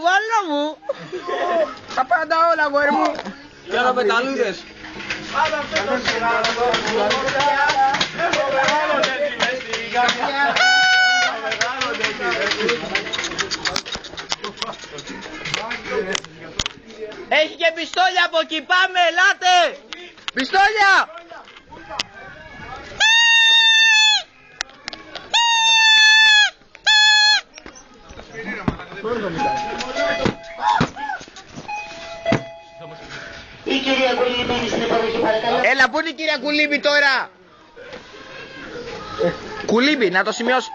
Βάλα μου! Τα πάντα όλα, αγόρι μου! Για να πεταλούδες! Έχει και πιστόλια από εκεί, πάμε, ελάτε! Πιστόλια! Η κυρία Κουλίμπη στην επαρχή, παρακαλώ. Έλα, πού είναι η κυρία Κουλίμπη τώρα? Κουλίμπη, να το σημειώσω.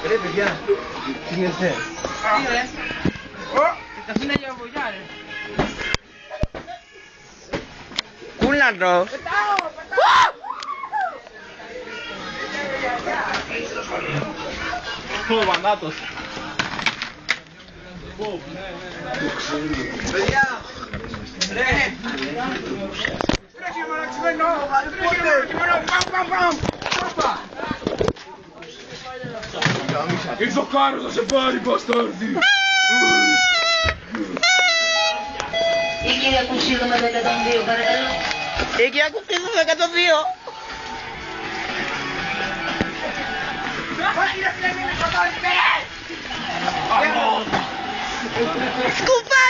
Ρε παιδιά, τι γίνεται? Τι ρε? Καθίνα για βογιά ρε. Κούλαντο. Ο Βανάτος. Παιδιά! Ρε! Ήρθε ο Κάρος να σε πάρει, μπαστάρδι! Η κυρία Κουσίδου με 102, παρακαλώ. Η κυρία Κουσίδου με 102. Σκουπά!